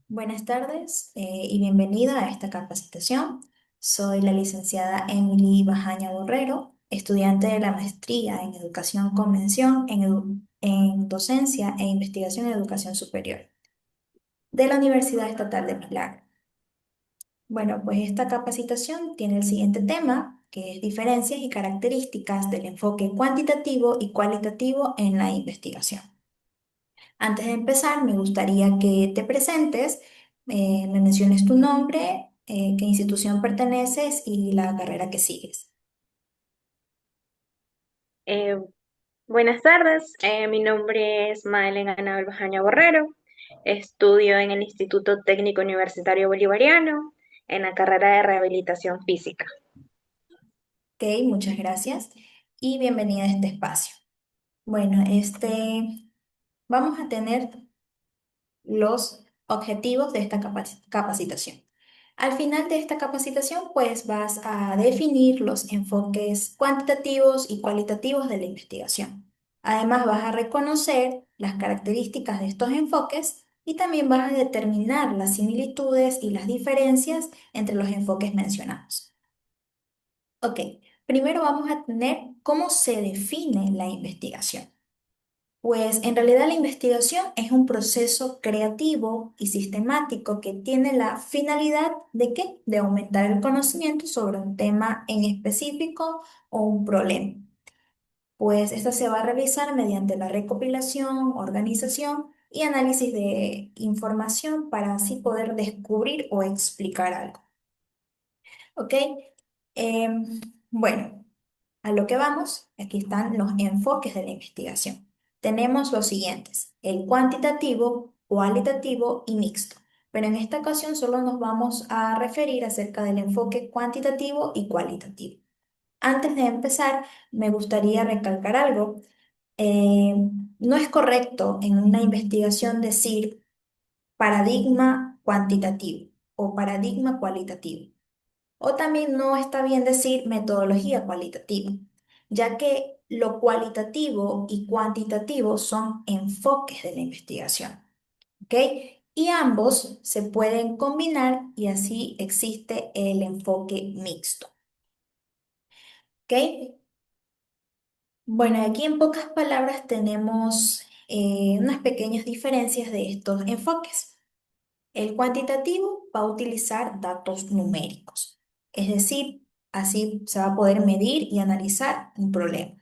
Buenas tardes y bienvenida a esta capacitación. Soy la licenciada Emily Bajaña Borrero, estudiante de la maestría en Educación Convención en Docencia e Investigación en Educación Superior de la Universidad Estatal de Milagro. Bueno, pues esta capacitación tiene el siguiente tema, que es diferencias y características del enfoque cuantitativo y cualitativo en la investigación. Antes de empezar, me gustaría que te presentes, me menciones tu nombre, qué institución perteneces y la carrera que sigues. Eh, Buenas tardes, mi nombre es Madeline Anabel Bajaña Borrero, estudio en el Instituto Técnico Universitario Bolivariano en la carrera de Rehabilitación Física. Ok, muchas gracias y bienvenida a este espacio. Bueno, vamos a tener los objetivos de esta capacitación. Al final de esta capacitación, pues vas a definir los enfoques cuantitativos y cualitativos de la investigación. Además, vas a reconocer las características de estos enfoques y también vas a determinar las similitudes y las diferencias entre los enfoques mencionados. Ok, primero vamos a tener cómo se define la investigación. Pues en realidad la investigación es un proceso creativo y sistemático que tiene la finalidad ¿de qué? De aumentar el conocimiento sobre un tema en específico o un problema. Pues esta se va a realizar mediante la recopilación, organización y análisis de información para así poder descubrir o explicar algo. ¿Ok? Em, bueno. A lo que vamos, aquí están los enfoques de la investigación. Tenemos los siguientes, el cuantitativo, cualitativo y mixto. Pero en esta ocasión solo nos vamos a referir acerca del enfoque cuantitativo y cualitativo. Antes de empezar, me gustaría recalcar algo. Eh, no es correcto en una investigación decir paradigma cuantitativo o paradigma cualitativo. O también no está bien decir metodología cualitativa, ya que lo cualitativo y cuantitativo son enfoques de la investigación, ¿ok? Y ambos se pueden combinar y así existe el enfoque mixto, ¿ok? Bueno, aquí en pocas palabras tenemos unas pequeñas diferencias de estos enfoques. El cuantitativo va a utilizar datos numéricos, es decir, así se va a poder medir y analizar un problema.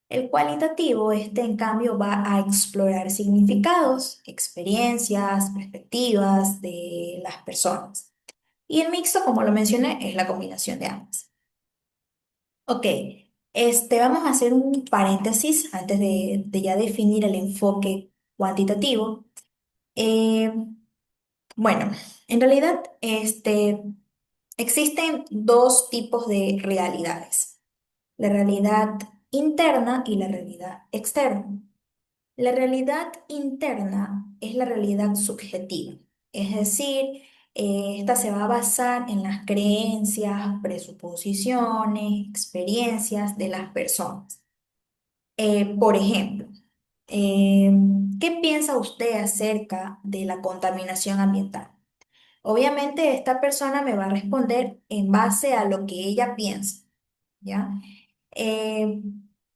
El cualitativo, en cambio, va a explorar significados, experiencias, perspectivas de las personas. Y el mixto, como lo mencioné, es la combinación de ambas. Ok, vamos a hacer un paréntesis antes de ya definir el enfoque cuantitativo. Eh, bueno, en realidad, existen dos tipos de realidades, la realidad interna y la realidad externa. La realidad interna es la realidad subjetiva, es decir, esta se va a basar en las creencias, presuposiciones, experiencias de las personas. Por ejemplo, eh, ¿qué piensa usted acerca de la contaminación ambiental? Obviamente esta persona me va a responder en base a lo que ella piensa, ¿ya? Eh,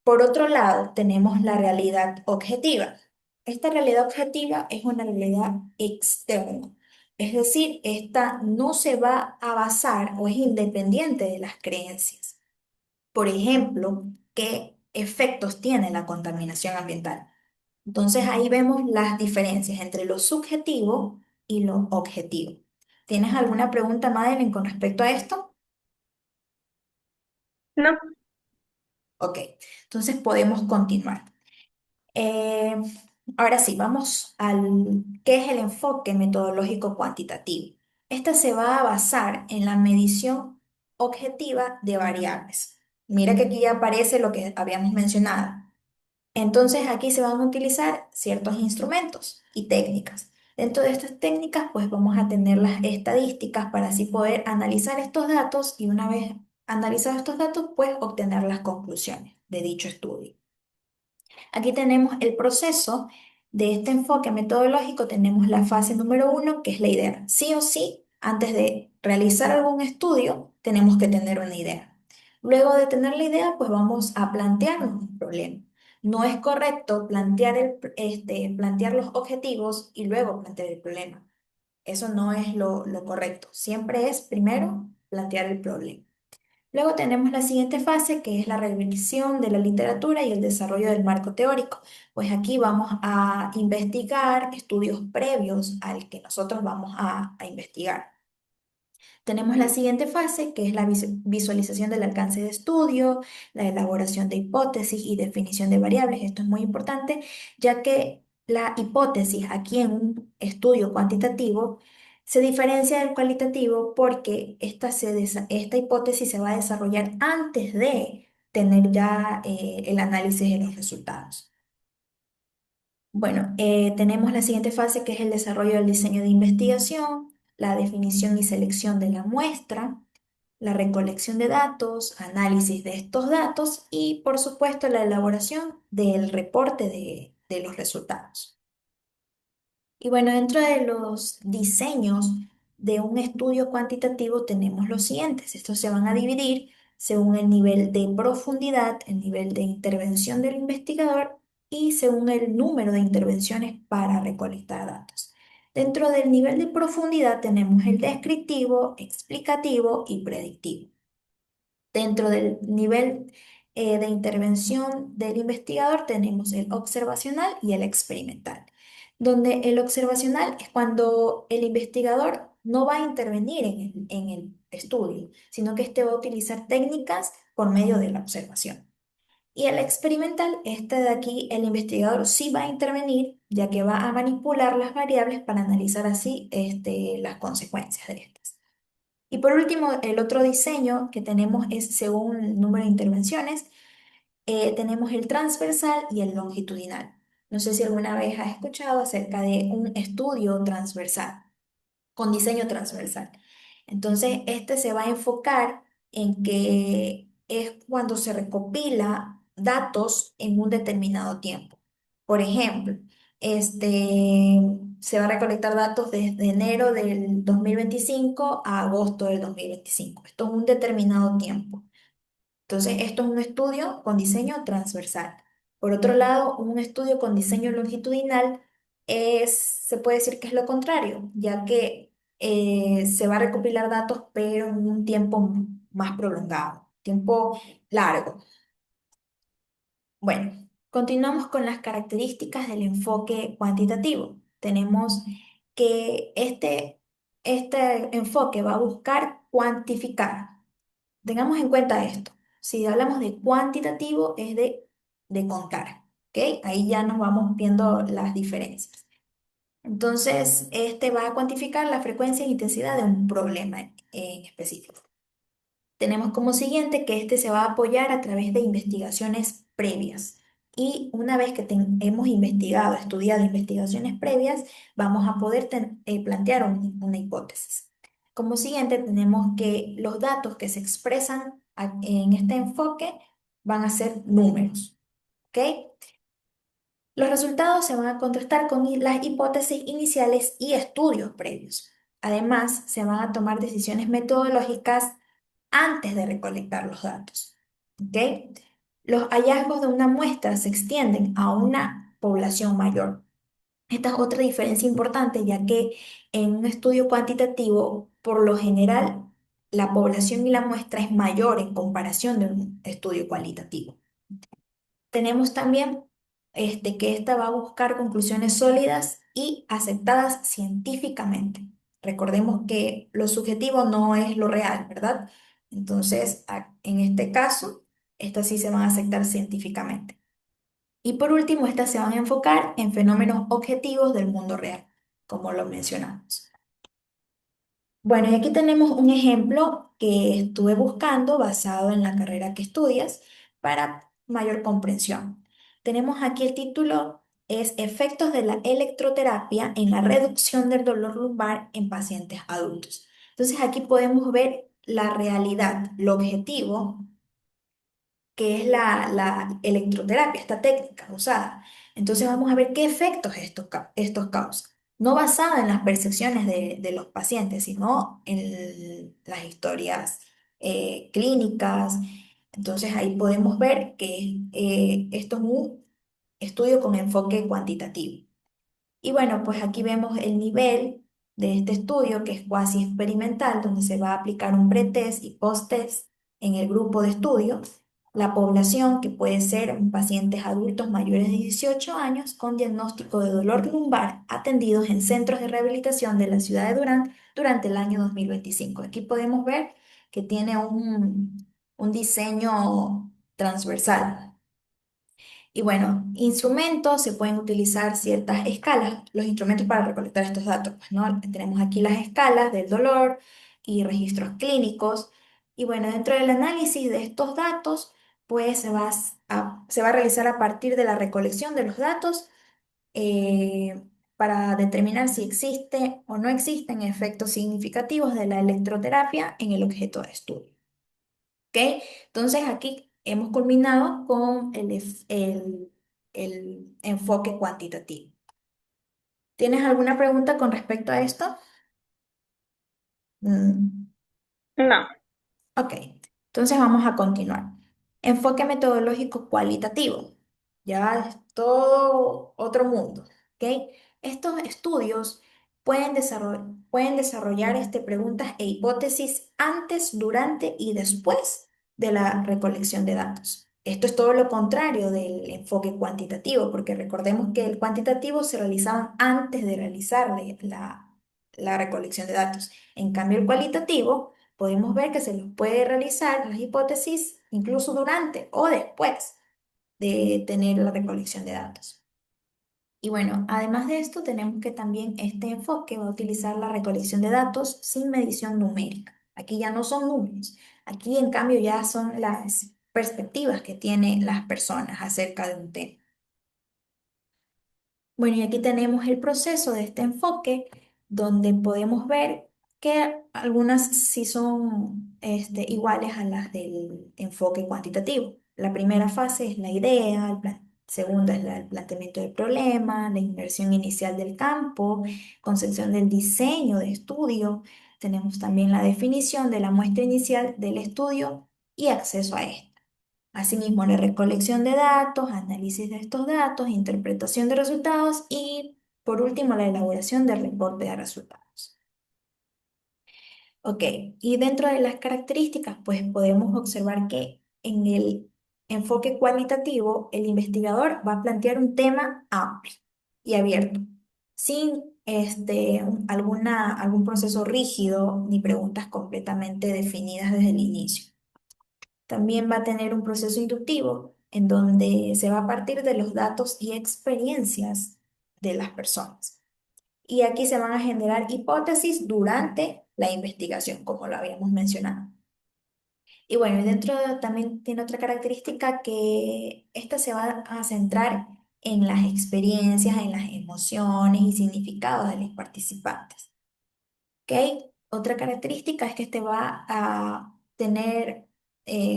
por otro lado, tenemos la realidad objetiva. Esta realidad objetiva es una realidad externa, es decir, esta no se va a basar o es independiente de las creencias. Por ejemplo, ¿qué efectos tiene la contaminación ambiental? Entonces ahí vemos las diferencias entre lo subjetivo y lo objetivo. ¿Tienes alguna pregunta, Madeline, con respecto a esto? No, Ok, entonces podemos continuar. Eh, ahora sí, vamos al qué es el enfoque metodológico cuantitativo. Esta se va a basar en la medición objetiva de variables. Mira que aquí ya aparece lo que habíamos mencionado. Entonces aquí se van a utilizar ciertos instrumentos y técnicas. Dentro de estas técnicas, pues vamos a tener las estadísticas para así poder analizar estos datos y una vez analizados estos datos, pues obtener las conclusiones de dicho estudio. Aquí tenemos el proceso. de este enfoque metodológico tenemos la fase número uno, que es la idea. Sí o sí, antes de realizar algún estudio, tenemos que tener una idea. Luego de tener la idea, pues vamos a plantearnos un problema. No es correcto plantear los objetivos y luego plantear el problema. Eso no es lo correcto. Siempre es primero plantear el problema. Luego tenemos la siguiente fase, que es la revisión de la literatura y el desarrollo del marco teórico. Pues aquí vamos a investigar estudios previos al que nosotros vamos a investigar. Tenemos la siguiente fase, que es la visualización del alcance de estudio, la elaboración de hipótesis y definición de variables. Esto es muy importante, ya que la hipótesis aquí en un estudio cuantitativo se diferencia del cualitativo porque esta hipótesis se va a desarrollar antes de tener ya el análisis de los resultados. Bueno, tenemos la siguiente fase, que es el desarrollo del diseño de investigación, la definición y selección de la muestra, la recolección de datos, análisis de estos datos y, por supuesto, la elaboración del reporte de los resultados. Y bueno, dentro de los diseños de un estudio cuantitativo tenemos los siguientes. Estos se van a dividir según el nivel de profundidad, el nivel de intervención del investigador y según el número de intervenciones para recolectar datos. Dentro del nivel de profundidad tenemos el descriptivo, explicativo y predictivo. Dentro del nivel de intervención del investigador tenemos el observacional y el experimental, donde el observacional es cuando el investigador no va a intervenir en el estudio, sino que este va a utilizar técnicas por medio de la observación. Y el experimental, este de aquí, el investigador sí va a intervenir, ya que va a manipular las variables para analizar así las consecuencias de estas. Y por último, el otro diseño que tenemos es según el número de intervenciones. Tenemos el transversal y el longitudinal. No sé si alguna vez has escuchado acerca de un estudio transversal con diseño transversal. Entonces, este se va a enfocar en que es cuando se recopila datos en un determinado tiempo. Por ejemplo, se va a recolectar datos desde enero del 2025 a agosto del 2025. Esto es un determinado tiempo. Entonces, esto es un estudio con diseño transversal. Por otro lado, un estudio con diseño longitudinal se puede decir que es lo contrario, ya que se va a recopilar datos, pero en un tiempo más prolongado, tiempo largo. Bueno, continuamos con las características del enfoque cuantitativo. Tenemos que este enfoque va a buscar cuantificar. Tengamos en cuenta esto. Si hablamos de cuantitativo, es de contar. ¿Ok? Ahí ya nos vamos viendo las diferencias. Entonces, este va a cuantificar la frecuencia e intensidad de un problema en específico. Tenemos como siguiente que este se va a apoyar a través de investigaciones previas. Y una vez que hemos investigado, estudiado investigaciones previas, vamos a poder plantear una hipótesis. Como siguiente tenemos que los datos que se expresan en este enfoque van a ser números. ¿Ok? Los resultados se van a contrastar con las hipótesis iniciales y estudios previos. Además, se van a tomar decisiones metodológicas antes de recolectar los datos. ¿Ok? Los hallazgos de una muestra se extienden a una población mayor. Esta es otra diferencia importante, ya que en un estudio cuantitativo, por lo general, la población y la muestra es mayor en comparación de un estudio cualitativo. Tenemos también que esta va a buscar conclusiones sólidas y aceptadas científicamente. Recordemos que lo subjetivo no es lo real, ¿verdad? Entonces, en este caso, estas sí se van a aceptar científicamente. Y por último, estas se van a enfocar en fenómenos objetivos del mundo real, como lo mencionamos. Bueno, y aquí tenemos un ejemplo que estuve buscando basado en la carrera que estudias para mayor comprensión. Tenemos aquí el título, es Efectos de la electroterapia en la reducción del dolor lumbar en pacientes adultos. Entonces aquí podemos ver la realidad, lo objetivo, que es la electroterapia, esta técnica usada. Entonces vamos a ver qué efectos estos causan. No basada en las percepciones de los pacientes, sino en las historias clínicas. Entonces ahí podemos ver que esto es un estudio con enfoque cuantitativo. Y bueno, pues aquí vemos el nivel de este estudio que es cuasi experimental, donde se va a aplicar un pretest y post-test en el grupo de estudio. La población, que puede ser pacientes adultos mayores de 18 años con diagnóstico de dolor lumbar atendidos en centros de rehabilitación de la ciudad de Durán durante el año 2025. Aquí podemos ver que tiene un diseño transversal. Y bueno, instrumentos, se pueden utilizar ciertas escalas, los instrumentos para recolectar estos datos, pues, ¿no? Tenemos aquí las escalas del dolor y registros clínicos. Y bueno, dentro del análisis de estos datos, pues se va a realizar a partir de la recolección de los datos para determinar si existe o no existen efectos significativos de la electroterapia en el objeto de estudio. ¿Ok? Entonces aquí hemos culminado con el enfoque cuantitativo. ¿Tienes alguna pregunta con respecto a esto? Mm. No, Ok, entonces vamos a continuar. Enfoque metodológico cualitativo. Ya es todo otro mundo. ¿Ok? Estos estudios pueden desarrollar preguntas e hipótesis antes, durante y después de la recolección de datos. Esto es todo lo contrario del enfoque cuantitativo, porque recordemos que el cuantitativo se realizaba antes de realizar la recolección de datos. En cambio, el cualitativo podemos ver que se los puede realizar las hipótesis incluso durante o después de tener la recolección de datos. Y bueno, además de esto, tenemos que también este enfoque va a utilizar la recolección de datos sin medición numérica. Aquí ya no son números, aquí en cambio ya son las perspectivas que tienen las personas acerca de un tema. Bueno, y aquí tenemos el proceso de este enfoque, donde podemos ver que algunas sí son iguales a las del enfoque cuantitativo. La primera fase es la idea, segunda es el planteamiento del problema, la inversión inicial del campo, concepción del diseño de estudio. Tenemos también la definición de la muestra inicial del estudio y acceso a ésta. Asimismo, la recolección de datos, análisis de estos datos, interpretación de resultados y, por último, la elaboración del reporte de resultados. Ok, y dentro de las características, pues podemos observar que en el enfoque cualitativo, el investigador va a plantear un tema amplio y abierto, sin algún proceso rígido ni preguntas completamente definidas desde el inicio. También va a tener un proceso inductivo en donde se va a partir de los datos y experiencias de las personas. Y aquí se van a generar hipótesis durante la investigación, como lo habíamos mencionado. Y bueno, y también tiene otra característica que esta se va a centrar en las experiencias, en las emociones y significados de los participantes. ¿Ok? Otra característica es que este va a tener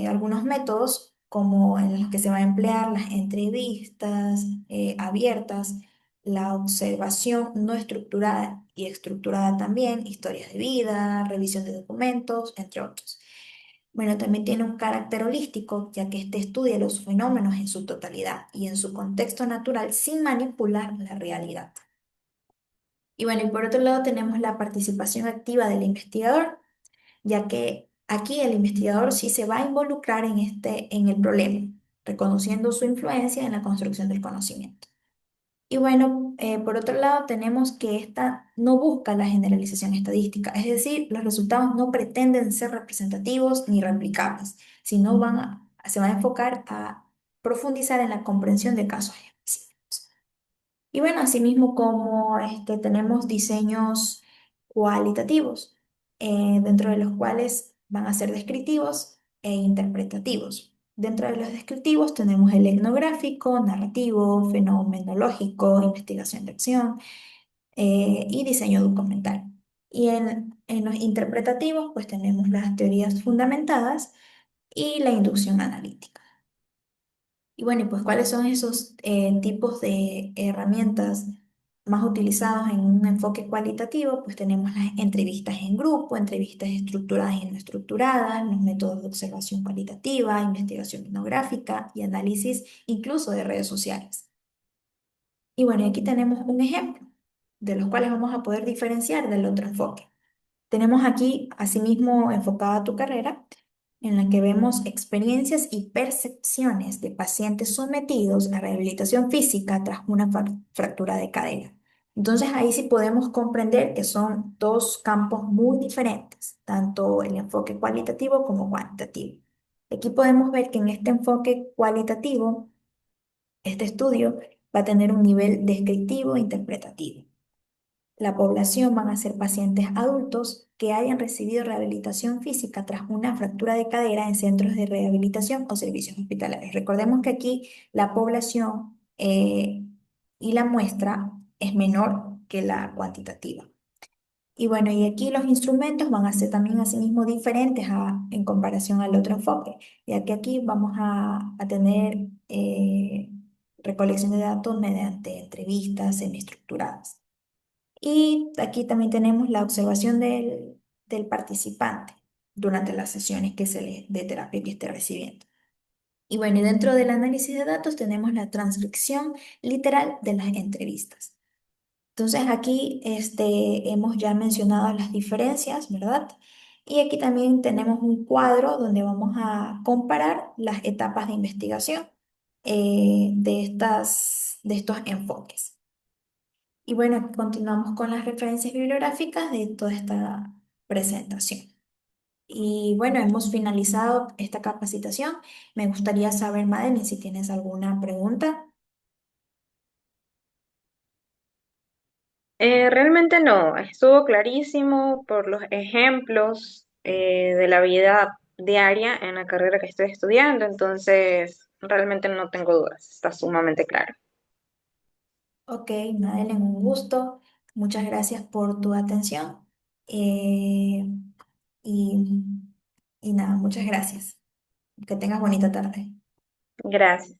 algunos métodos como en los que se va a emplear las entrevistas abiertas, la observación no estructurada y estructurada también, historias de vida, revisión de documentos, entre otros. Bueno, también tiene un carácter holístico, ya que este estudia los fenómenos en su totalidad y en su contexto natural sin manipular la realidad. Y bueno, y por otro lado tenemos la participación activa del investigador, ya que aquí el investigador sí se va a involucrar en el problema, reconociendo su influencia en la construcción del conocimiento. Y bueno, por otro lado tenemos que esta no busca la generalización estadística, es decir, los resultados no pretenden ser representativos ni replicables, sino se va a enfocar a profundizar en la comprensión de casos específicos. Y bueno, asimismo como tenemos diseños cualitativos, dentro de los cuales van a ser descriptivos e interpretativos. Dentro de los descriptivos tenemos el etnográfico, narrativo, fenomenológico, investigación de acción y diseño documental. Y en los interpretativos pues tenemos las teorías fundamentadas y la inducción analítica. Y bueno, y pues ¿cuáles son esos tipos de herramientas más utilizados en un enfoque cualitativo? Pues tenemos las entrevistas en grupo, entrevistas estructuradas y no estructuradas, los métodos de observación cualitativa, investigación etnográfica y análisis incluso de redes sociales. Y bueno, y aquí tenemos un ejemplo de los cuales vamos a poder diferenciar del otro enfoque. Tenemos aquí, asimismo, enfocada tu carrera, en la que vemos experiencias y percepciones de pacientes sometidos a rehabilitación física tras una fractura de cadera. Entonces ahí sí podemos comprender que son dos campos muy diferentes, tanto el enfoque cualitativo como cuantitativo. Aquí podemos ver que en este enfoque cualitativo, este estudio va a tener un nivel descriptivo e interpretativo. La población van a ser pacientes adultos que hayan recibido rehabilitación física tras una fractura de cadera en centros de rehabilitación o servicios hospitalarios. Recordemos que aquí la población y la muestra es menor que la cuantitativa. Y bueno, y aquí los instrumentos van a ser también asimismo diferentes en comparación al otro enfoque, ya que aquí vamos a tener recolección de datos mediante entrevistas semiestructuradas. Y aquí también tenemos la observación del participante durante las sesiones de terapia que esté recibiendo. Y bueno, y dentro del análisis de datos tenemos la transcripción literal de las entrevistas. Entonces aquí hemos ya mencionado las diferencias, ¿verdad? Y aquí también tenemos un cuadro donde vamos a comparar las etapas de investigación de estos enfoques. Y bueno, continuamos con las referencias bibliográficas de toda esta presentación. Y bueno, hemos finalizado esta capacitación. Me gustaría saber, Madeline, si tienes alguna pregunta. Realmente no, estuvo clarísimo por los ejemplos de la vida diaria en la carrera que estoy estudiando, entonces realmente no tengo dudas, está sumamente claro. Ok, Madeline, un gusto. Muchas gracias por tu atención. Eh, y, y nada, muchas gracias. Que tengas bonita tarde. Gracias.